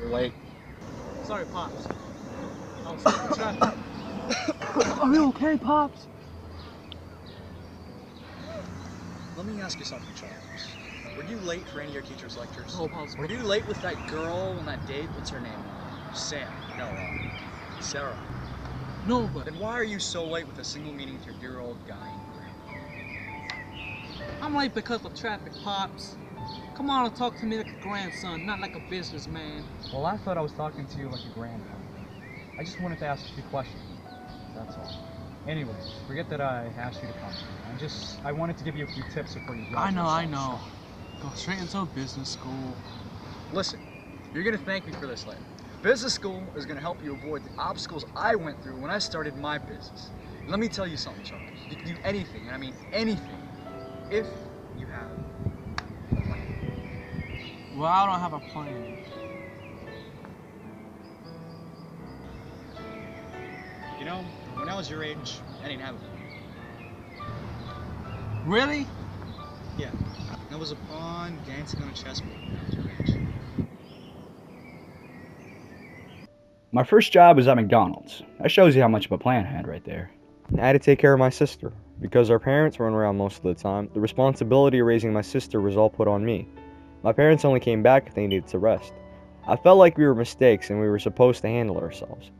You're late. Sorry, Pops. I was stuck in traffic. Are you okay, Pops? Let me ask you something, Charles. Were you late for any of your teacher's lectures? No, Pops. Were you late with that girl on that date? What's her name? Sam. No, Sarah. No, but Then why are you so late with a single meeting with your dear old guy? I'm late because of traffic, Pops. Come on and talk to me like a grandson, not like a businessman. Well, I thought I was talking to you like a grandpa. I just wanted to ask a few questions. That's all. Anyways, forget that I asked you to come. I wanted to give you a few tips before you graduate. I know. Go straight into a business school. Listen, you're gonna thank me for this later. Business school is gonna help you avoid the obstacles I went through when I started my business. And let me tell you something, Charles. You can do anything, and I mean anything, if you have a plan. Well, I don't have a plan. You know, when I was your age, I didn't have a plan. Really? Yeah, I was a pawn dancing on a chessboard when I was your age. My first job was at McDonald's. That shows you how much of a plan I had right there. I had to take care of my sister. Because our parents weren't around most of the time, the responsibility of raising my sister was all put on me. My parents only came back if they needed to rest. I felt like we were mistakes and we were supposed to handle ourselves.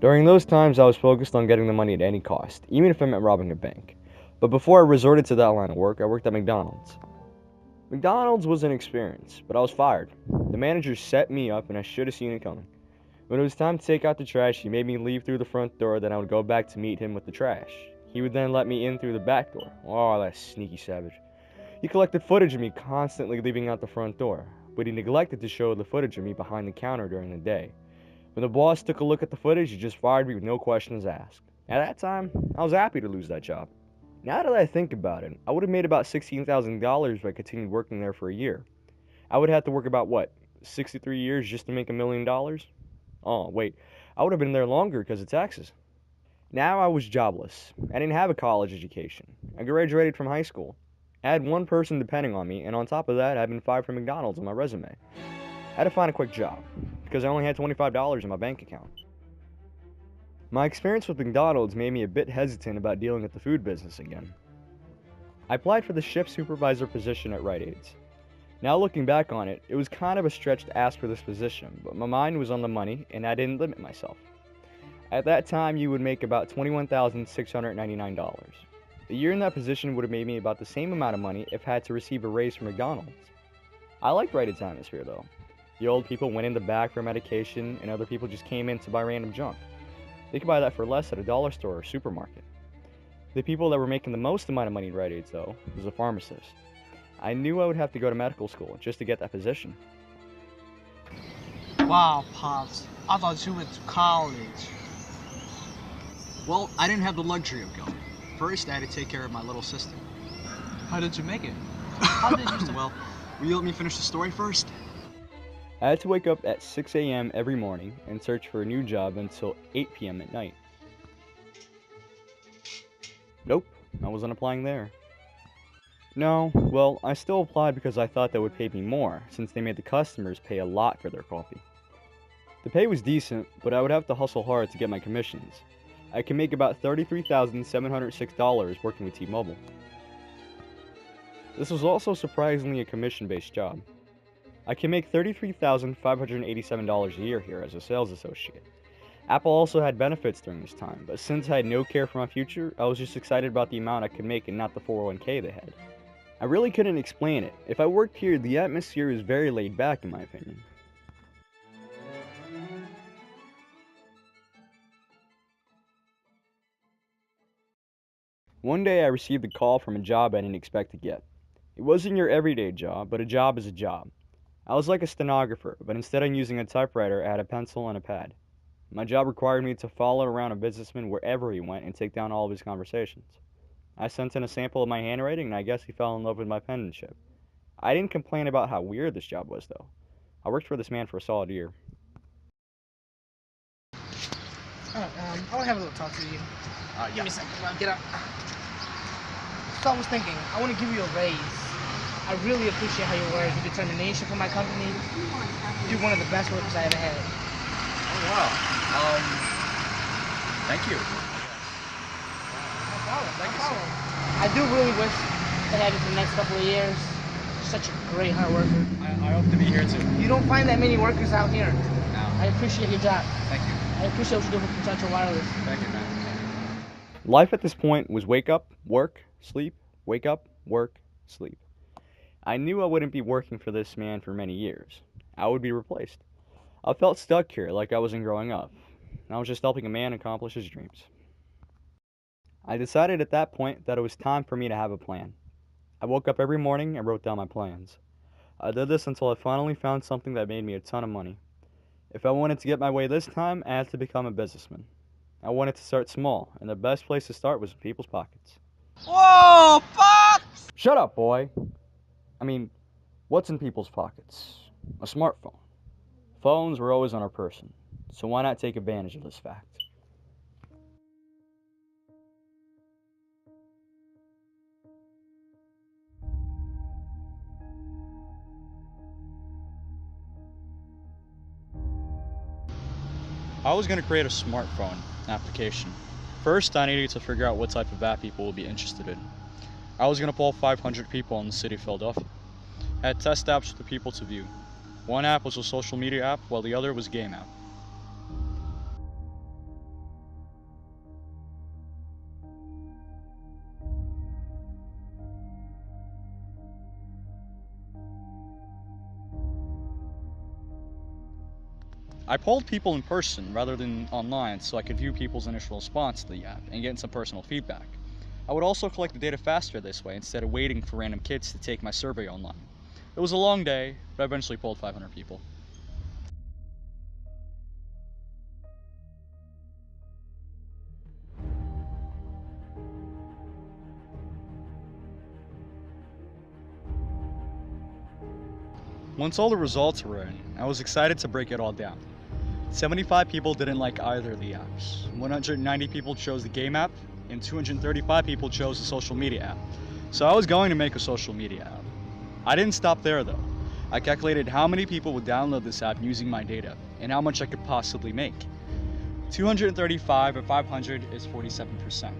During those times, I was focused on getting the money at any cost, even if it meant robbing a bank. But before I resorted to that line of work, I worked at McDonald's. McDonald's was an experience, but I was fired. The manager set me up and I should have seen it coming. When it was time to take out the trash, he made me leave through the front door, then I would go back to meet him with the trash. He would then let me in through the back door. Oh, that sneaky savage. He collected footage of me constantly leaving out the front door, but he neglected to show the footage of me behind the counter during the day. When the boss took a look at the footage, he just fired me with no questions asked. At that time, I was happy to lose that job. Now that I think about it, I would have made about $16,000 if I continued working there for a year. I would have to work about, 63 years just to make $1 million? Oh, wait, I would have been there longer because of taxes. Now I was jobless. I didn't have a college education. I graduated from high school. I had one person depending on me, and on top of that, I'd been fired from McDonald's on my resume. I had to find a quick job, because I only had $25 in my bank account. My experience with McDonald's made me a bit hesitant about dealing with the food business again. I applied for the shift supervisor position at Rite Aid's. Now looking back on it, it was kind of a stretch to ask for this position, but my mind was on the money and I didn't limit myself. At that time, you would make about $21,699. A year in that position would have made me about the same amount of money if I had to receive a raise from McDonald's. I liked Rite Aid's atmosphere though. The old people went in the back for medication and other people just came in to buy random junk. They could buy that for less at a dollar store or supermarket. The people that were making the most amount of money in Rite Aid's though was a pharmacist. I knew I would have to go to medical school just to get that position. Wow, Pops. I thought you went to college. Well, I didn't have the luxury of going. First, I had to take care of my little sister. How did you make it? How did you Well, will you let me finish the story first? I had to wake up at 6 a.m. every morning and search for a new job until 8 p.m. at night. Nope, I wasn't applying there. No, well, I still applied because I thought that would pay me more, since they made the customers pay a lot for their coffee. The pay was decent, but I would have to hustle hard to get my commissions. I can make about $33,706 working with T-Mobile. This was also surprisingly a commission-based job. I can make $33,587 a year here as a sales associate. Apple also had benefits during this time, but since I had no care for my future, I was just excited about the amount I could make and not the 401k they had. I really couldn't explain it. If I worked here, the atmosphere is very laid back in my opinion. One day I received a call from a job I didn't expect to get. It wasn't your everyday job, but a job is a job. I was like a stenographer, but instead of using a typewriter, I had a pencil and a pad. My job required me to follow around a businessman wherever he went and take down all of his conversations. I sent in a sample of my handwriting, and I guess he fell in love with my penmanship. I didn't complain about how weird this job was, though. I worked for this man for a solid year. I want to have a little talk to you. Give me a second. Come on, get up. So I was thinking, I want to give you a raise. I really appreciate how you work with determination for my company. You're one of the best workers I ever had. Oh, wow. Thank you. No problem. Thank you, No problem. I do really wish to have you for the next couple of years. You're such a great hard worker. I hope to be here too. You don't find that many workers out here. No. I appreciate your job. Thank you. I appreciate what you do for Potential Wireless. Thank you, man. Life at this point was wake up, work, sleep, wake up, work, sleep. I knew I wouldn't be working for this man for many years. I would be replaced. I felt stuck here like I wasn't growing up. I was just helping a man accomplish his dreams. I decided at that point that it was time for me to have a plan. I woke up every morning and wrote down my plans. I did this until I finally found something that made me a ton of money. If I wanted to get my way this time, I had to become a businessman. I wanted to start small, and the best place to start was in people's pockets. Whoa, Pops! Shut up, boy! I mean, what's in people's pockets? A smartphone. Phones were always on our person, so why not take advantage of this fact? I was going to create a smartphone application. First, I needed to figure out what type of app people would be interested in. I was going to poll 500 people in the city of Philadelphia. I had test apps for the people to view. One app was a social media app, while the other was a game app. I polled people in person rather than online so I could view people's initial response to the app and get some personal feedback. I would also collect the data faster this way instead of waiting for random kids to take my survey online. It was a long day, but I eventually polled 500 people. Once all the results were in, I was excited to break it all down. 75 people didn't like either of the apps. 190 people chose the game app, and 235 people chose the social media app. So I was going to make a social media app. I didn't stop there though. I calculated how many people would download this app using my data, and how much I could possibly make. 235 of 500 is 47%.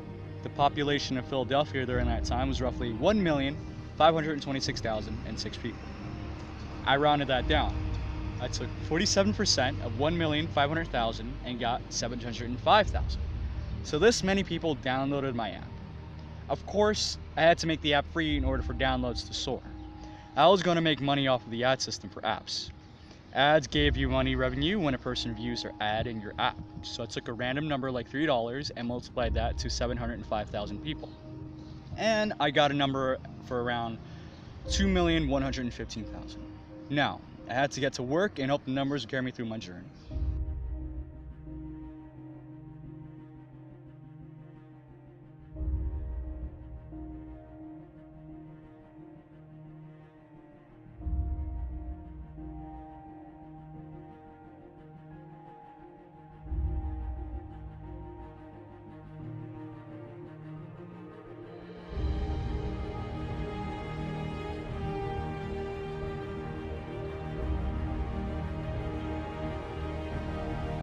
The population of Philadelphia during that time was roughly 1,526,006 people. I rounded that down. I took 47% of 1,500,000 and got 705,000. So this many people downloaded my app. Of course, I had to make the app free in order for downloads to soar. I was going to make money off of the ad system for apps. Ads gave you money revenue when a person views their ad in your app. So I took a random number like $3 and multiplied that to 705,000 people. And I got a number for around 2,115,000. Now, I had to get to work and hope the numbers would carry me through my journey.